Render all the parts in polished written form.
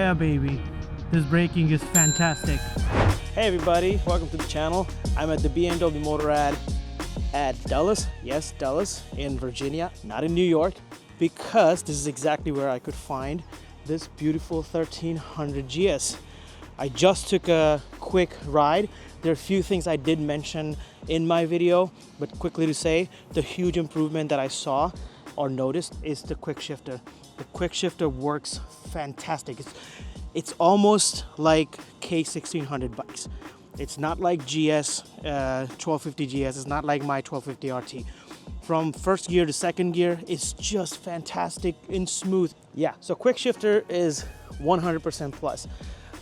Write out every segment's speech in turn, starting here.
Yeah, baby. This braking is fantastic. Hey everybody, welcome to the channel. I'm at the BMW Motorrad at Dallas. Yes, Dallas in Virginia, not in New York, because this is exactly where I could find this beautiful 1300 GS. I just took a quick ride. There are a few things I did mention in my video, but quickly to say, the huge improvement that I saw or noticed is the quick shifter. The quick shifter works fantastic. It's almost like K1600 bikes. It's not like GS, 1250 GS. It's not like my 1250 RT. From first gear to second gear, it's just fantastic and smooth. Yeah, so quick shifter is 100% plus.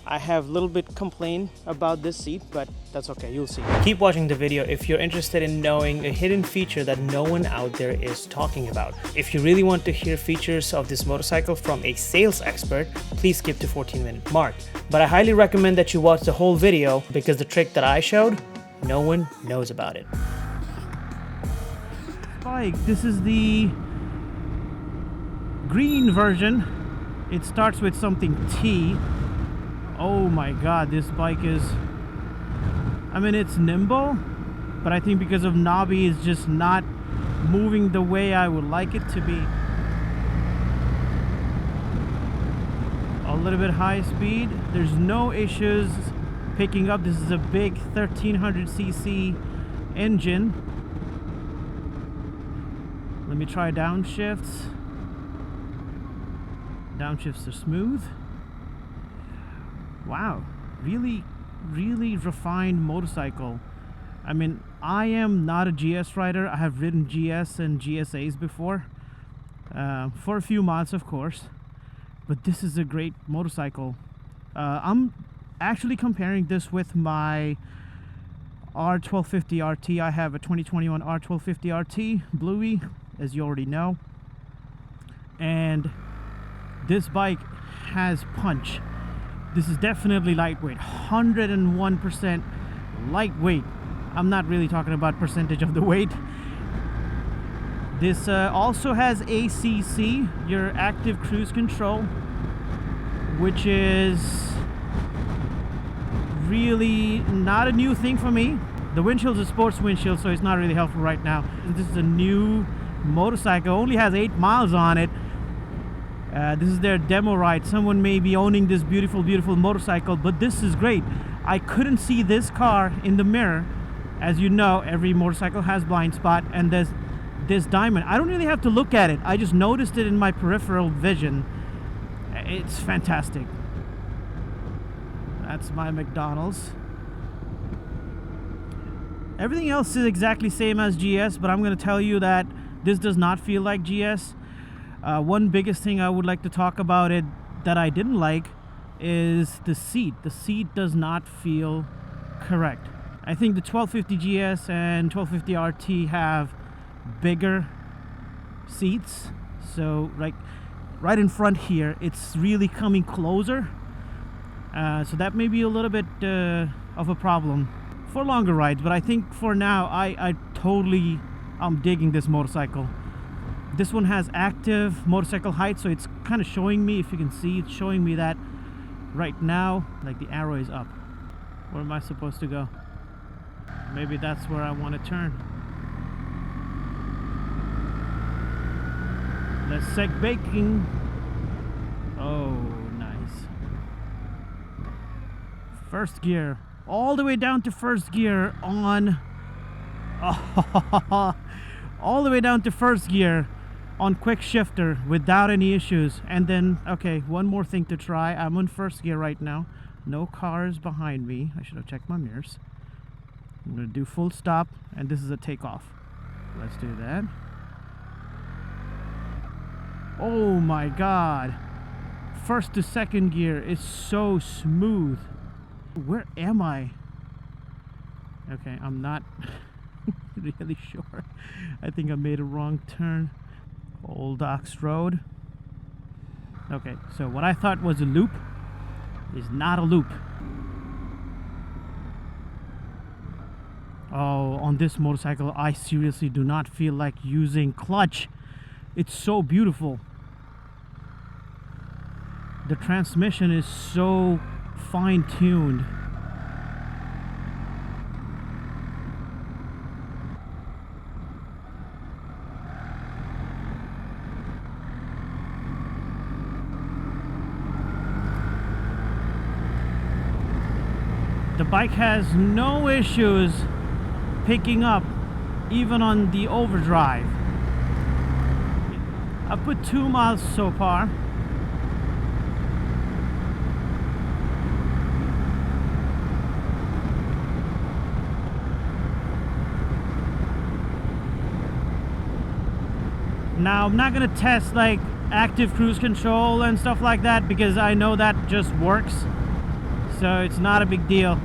I have a little bit complained about this seat, but that's okay, you'll see. Keep watching the video if you're interested in knowing a hidden feature that no one out there is talking about. If you really want to hear features of this motorcycle from a sales expert, please skip to 14-minute mark. But I highly recommend that you watch the whole video because the trick that I showed, no one knows about it. Bike, this is the green version. It starts with something T. Oh my god, this bike is, I mean, it's nimble, but I think because of knobby, it's just not moving the way I would like it to be. A little bit high speed, there's no issues picking up. This is a big 1300cc engine. Let me try downshifts. Downshifts are smooth. Wow, really refined motorcycle. I mean, I am not a GS rider. I have ridden GS and GSAs before, for a few months, of course, but this is a great motorcycle. I'm actually comparing this with my R1250 RT. I have a 2021 R1250 RT Bluey, as you already know, and this bike has punch. This is definitely lightweight, 101% lightweight. I'm not really talking about percentage of the weight. This also has ACC, your active cruise control, which is really not a new thing for me. The windshield is a sports windshield, so it's not really helpful right now. This is a new motorcycle, only has 8 miles on it. This is their demo ride. Someone may be owning this beautiful motorcycle, but this is great. I couldn't see this car in the mirror. As you know, every motorcycle has blind spot, and there's this diamond. I don't really have to look at it. I just noticed it in my peripheral vision. It's fantastic. That's my McDonald's. Everything else is exactly same as GS, but I'm going to tell you that this does not feel like GS. One biggest thing I would like to talk about it that I didn't like is the seat. The seat does not feel correct. I think the 1250 GS and 1250 RT have bigger seats. So like right in front here, it's really coming closer. So that may be a little bit of a problem for longer rides. But I think for now, I'm digging this motorcycle. This one has active motorcycle height, so it's kind of showing me, if you can see, it's showing me that right now, like the arrow is up. Where am I supposed to go? Maybe that's where I want to turn. Let's sec baking. Oh, nice. First gear, all the way down to first gear on, all the way down to first gear on quick shifter without any issues. And then, okay, one more thing to try. I'm on first gear right now. No cars behind me. I should have checked my mirrors. I'm gonna do full stop, and this is a takeoff. Let's do that. Oh my god. First to second gear is so smooth. Where am I? Okay, I'm not really sure. I think I made a wrong turn. Old Ox Road. Okay, so what I thought was a loop is not a loop. Oh, on this motorcycle, I seriously do not feel like using clutch. It's so beautiful. the transmission is so fine-tuned. The bike has no issues picking up even on the overdrive. I put 2 miles so far. Now I'm not gonna test like active cruise control and stuff like that because I know that just works, so it's not a big deal.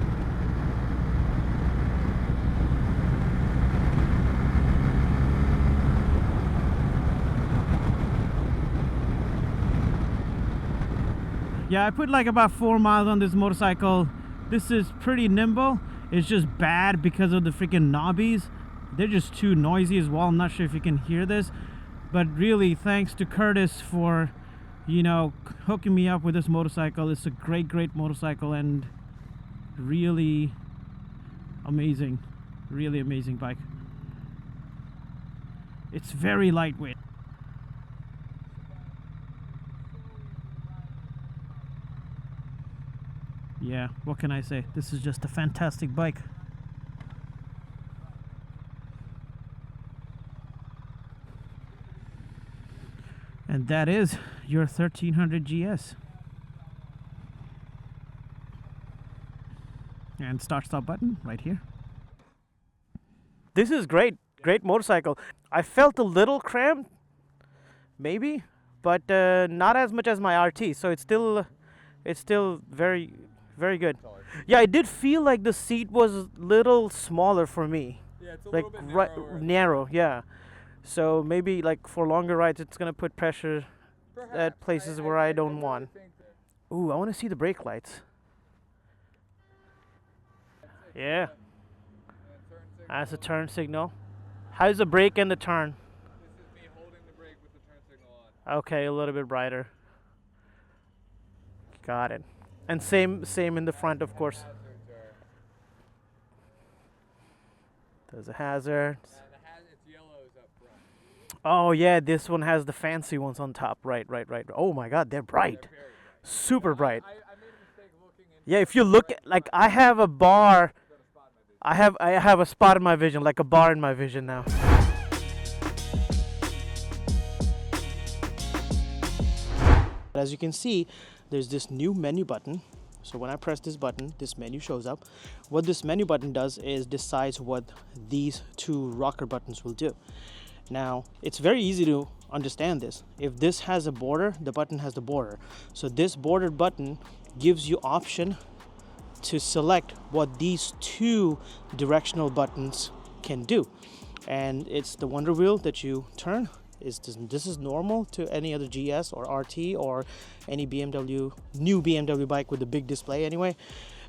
Yeah, I put like about 4 miles on this motorcycle. This is pretty nimble. It's just bad because of the freaking knobbies. They're just too noisy as well. I'm not sure if you can hear this, but really thanks to Curtis for, you know, hooking me up with this motorcycle. It's a great motorcycle and really amazing bike. It's very lightweight. Yeah, what can I say? This is just a fantastic bike. And that is your 1300 GS. And start-stop button right here. This is great motorcycle. I felt a little cramped, maybe, but not as much as my RT. So it's still very good. Yeah, I did feel like the seat was a little smaller for me. Yeah, it's a like little bit narrow, yeah. So maybe like for longer rides, it's gonna put pressure at places where I don't want. Ooh, I want to see the brake lights. Yeah, that's a turn signal. How's the brake and the turn? This is me holding the brake with the turn signal on. Okay, a little bit brighter. Got it. And same in the front, of course. There's a hazard. It's yellows up front. Oh yeah, this one has the fancy ones on top. Right. Oh my God, they're bright. Super bright. I made a mistake looking in. Yeah, if you look at, like, I have a bar. I have a spot in my vision, like a bar in my vision now. As you can see, there's this new menu button. So when I press this button, this menu shows up. What this menu button does is decides what these two rocker buttons will do. Now, it's very easy to understand this. If this has a border, the button has the border. So this bordered button gives you option to select what these two directional buttons can do. And it's the wonder wheel that you turn. This is normal to any other GS or RT or any new BMW bike with a big display anyway.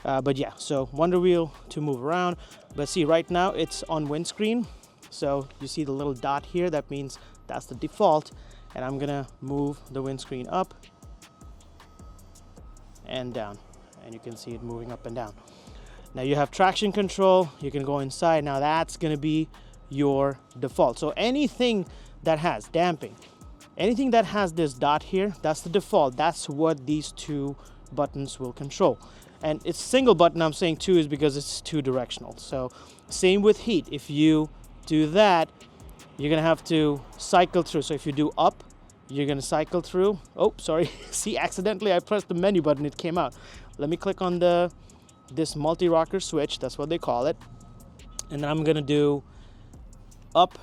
But yeah, so wonder wheel to move around. But see, right now it's on windscreen. So you see the little dot here, that means that's the default. And I'm gonna move the windscreen up and down. And you can see it moving up and down. Now you have traction control, you can go inside. Now that's gonna be your default. So anything that has damping, anything that has this dot here, that's the default. That's what these two buttons will control. And it's single button. I'm saying two is because it's two directional. So same with heat. If you do that, you're gonna have to cycle through. So if you do up, you're gonna cycle through. Oh, sorry. See, accidentally I pressed the menu button, it came out. Let me click on this multi-rocker switch, that's what they call it. And then I'm gonna do up.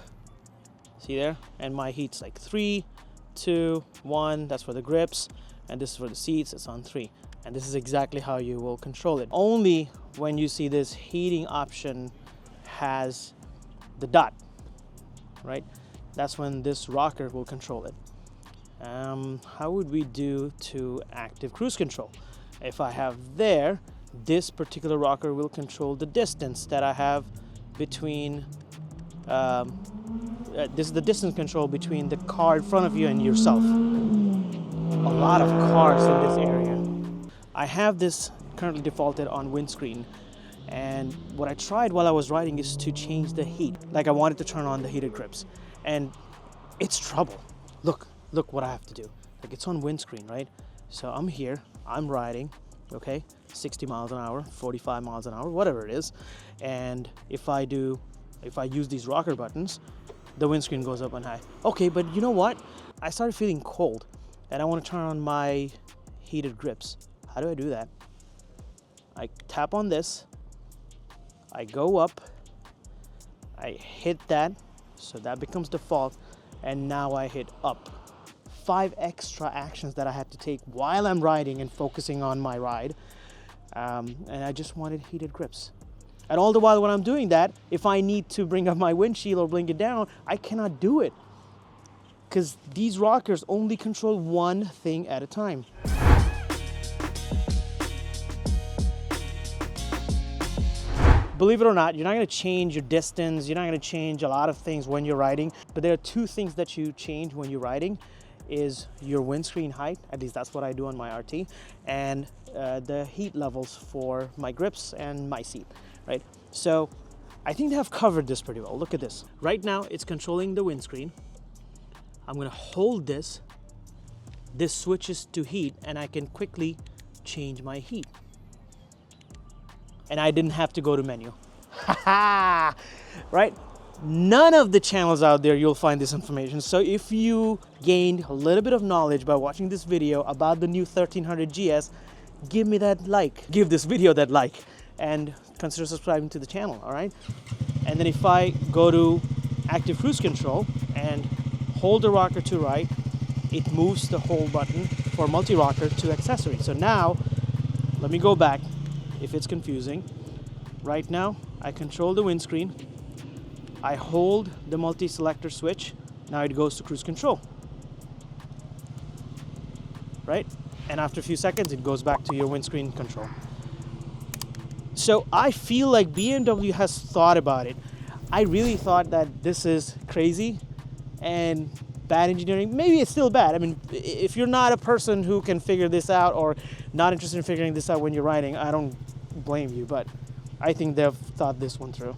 See there? And my heat's like 3, 2, 1. That's for the grips. And this is for the seats. It's on 3. And this is exactly how you will control it. Only when you see this heating option has the dot, right? That's when this rocker will control it. How would we do to active cruise control? If I have there, this particular rocker will control the distance that I have between this is the distance control between the car in front of you and yourself. a lot of cars in this area. I have this currently defaulted on windscreen, and what I tried while I was riding is to change the heat. Like I wanted to turn on the heated grips, and it's trouble. Look what I have to do. Like it's on windscreen, right? So I'm here, I'm riding, okay, 60 miles an hour, 45 miles an hour, whatever it is. And if I use these rocker buttons, the windscreen goes up on high. Okay, but you know what? I started feeling cold and I want to turn on my heated grips. How do I do that? I tap on this, I go up, I hit that, so that becomes default, and now I hit up. 5 extra actions that I had to take while I'm riding and focusing on my ride, and I just wanted heated grips. And all the while when I'm doing that, if I need to bring up my windshield or bring it down, I cannot do it, because these rockers only control one thing at a time. Believe it or not, you're not going to change your distance, you're not going to change a lot of things when you're riding, but there are 2 things that you change when you're riding, is your windscreen height, at least that's what I do on my RT, and the heat levels for my grips and my seat, right? So I think they have covered this pretty well. Look at this. Right now it's controlling the windscreen. I'm going to hold this. This switches to heat and I can quickly change my heat. And I didn't have to go to menu. Right? None of the channels out there you'll find this information. So if you gained a little bit of knowledge by watching this video about the new 1300 GS, give me that like. Give this video that like and consider subscribing to the channel, all right? And then if I go to active cruise control and hold the rocker to right, it moves the hold button for multi-rocker to accessory. So now, let me go back if it's confusing. Right now, I control the windscreen. I hold the multi-selector switch. Now it goes to cruise control. Right? And after a few seconds, it goes back to your windscreen control. So I feel like BMW has thought about it. I really thought that this is crazy and bad engineering. Maybe it's still bad. I mean, if you're not a person who can figure this out or not interested in figuring this out when you're riding, I don't blame you, but I think they've thought this one through.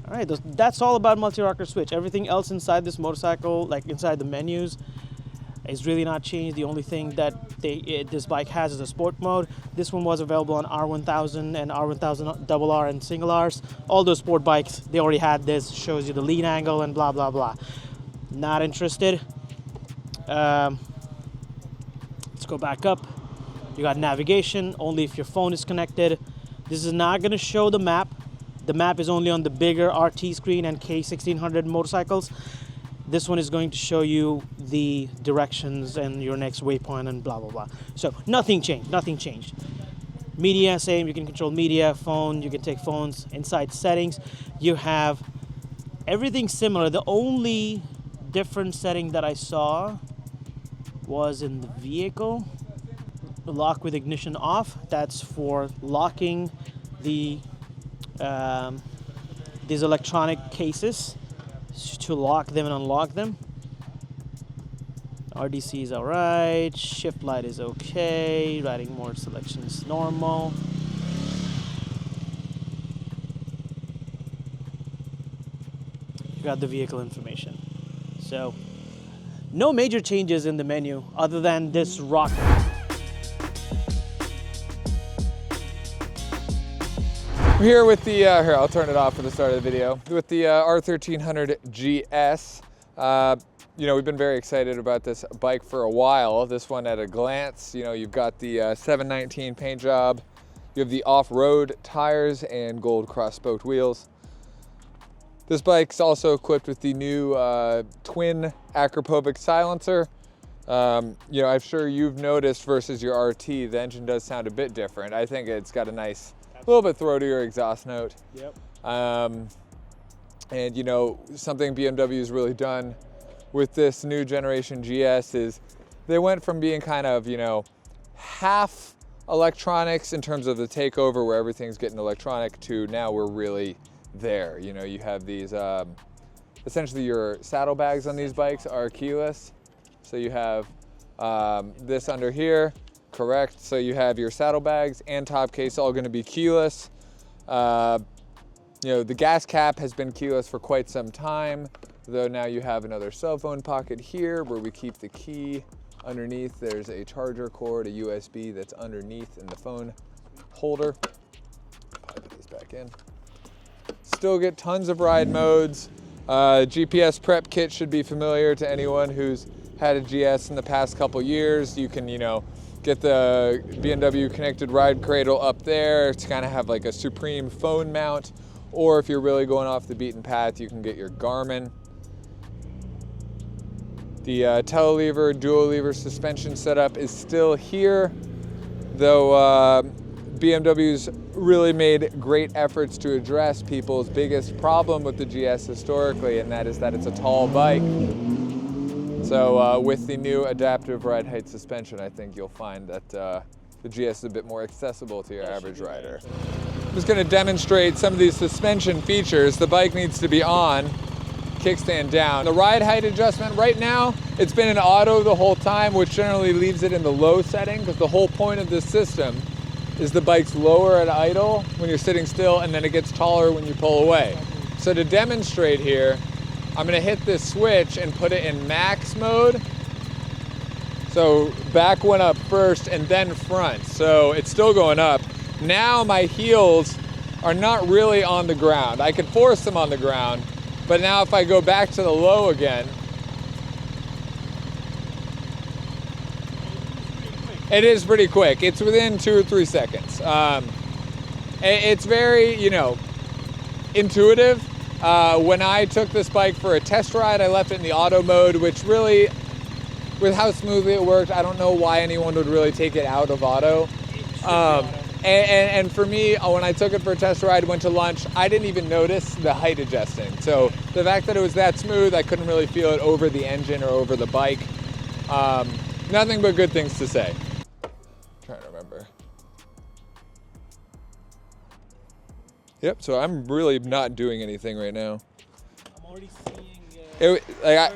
All right, that's all about multi-rocker switch. Everything else inside this motorcycle, like inside the menus, is really not changed. The only thing that this bike has is a sport mode. This one was available on R1000 and R1000 RR and single Rs. All those sport bikes, they already had this. Shows you the lean angle and blah, blah, blah. Not interested. Let's go back up. You got navigation, only if your phone is connected. This is not going to show the map. The map is only on the bigger RT screen and K1600 motorcycles. This one is going to show you the directions and your next waypoint and blah, blah, blah. So nothing changed, nothing changed. Media, same, you can control media, phone, you can take phones. Inside settings, you have everything similar. The only different setting that I saw was in the vehicle. Lock with ignition off. That's for locking the these electronic cases, to lock them and unlock them. RDC is alright. Shift light is okay. Riding mode selection is normal. You got the vehicle information. So no major changes in the menu other than this rocker. We're here with the, here, I'll turn it off for the start of the video, with the R1300 GS. You know, we've been very excited about this bike for a while. This one at a glance, you know, you've got the 719 paint job, you have the off-road tires and gold cross-spoked wheels. This bike's also equipped with the new twin Akrapovic silencer. You know, I'm sure you've noticed versus your RT, the engine does sound a bit different. I think it's got a nice, a little bit throatier exhaust note. Yep. And you know, something BMW's really done with this new generation GS is they went from being kind of, you know, half electronics in terms of the takeover where everything's getting electronic to now we're really there. You know, you have these, essentially your saddlebags on these bikes are keyless. So you have This under here, correct. So you have your saddlebags and top case all gonna be keyless. You know, the gas cap has been keyless for quite some time, though now you have another cell phone pocket here where we keep the key. Underneath, there's a charger cord, a USB that's underneath in the phone holder. Put this back in. Still get tons of ride modes. GPS prep kit should be familiar to anyone who's had a GS in the past couple years. You can, you know, get the BMW connected ride cradle up there to kind of have like a supreme phone mount. Or if you're really going off the beaten path, you can get your Garmin. The telelever, dual lever suspension setup is still here, though BMW's really made great efforts to address people's biggest problem with the GS historically, and that is that it's a tall bike. So with the new adaptive ride height suspension, I think you'll find that the GS is a bit more accessible to your average rider. I'm just going to demonstrate some of these suspension features. The bike needs to be on, kickstand down. The ride height adjustment right now, it's been in auto the whole time, which generally leaves it in the low setting, because the whole point of this system is the bike's lower at idle when you're sitting still, and then it gets taller when you pull away. So to demonstrate here, I'm gonna hit this switch and put it in max mode. So back went up first and then front. So it's still going up. Now my heels are not really on the ground. I could force them on the ground, but now if I go back to the low again, it is pretty quick. It's within 2 or 3 seconds. It's very, you know, intuitive. When I took this bike for a test ride, I left it in the auto mode, which really, with how smoothly it worked, I don't know why anyone would really take it out of auto. And for me, when I took it for a test ride, went to lunch, I didn't even notice the height adjusting. So the fact that it was that smooth, I couldn't really feel it over the engine or over the bike. Nothing but good things to say. Trying to remember. Yep, so I'm really not doing anything right now. I'm already seeing, I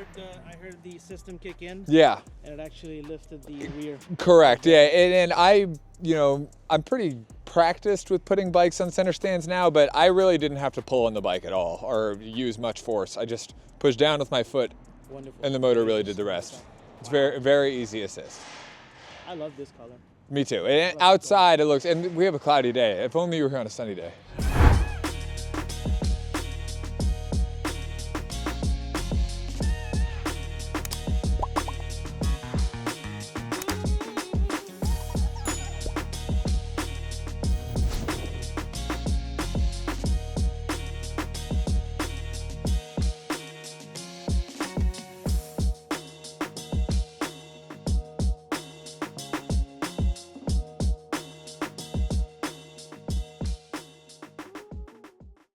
heard the system kick in. Yeah. And it actually lifted the rear. Correct, yeah, and I, you know, I'm pretty practiced with putting bikes on center stands now, but I really didn't have to pull on the bike at all or use much force. I just pushed down with my foot. Wonderful. And the motor really did the rest. It's very, very easy assist. I love this color. Me too. And outside it looks, and we have a cloudy day. If only you were here on a sunny day.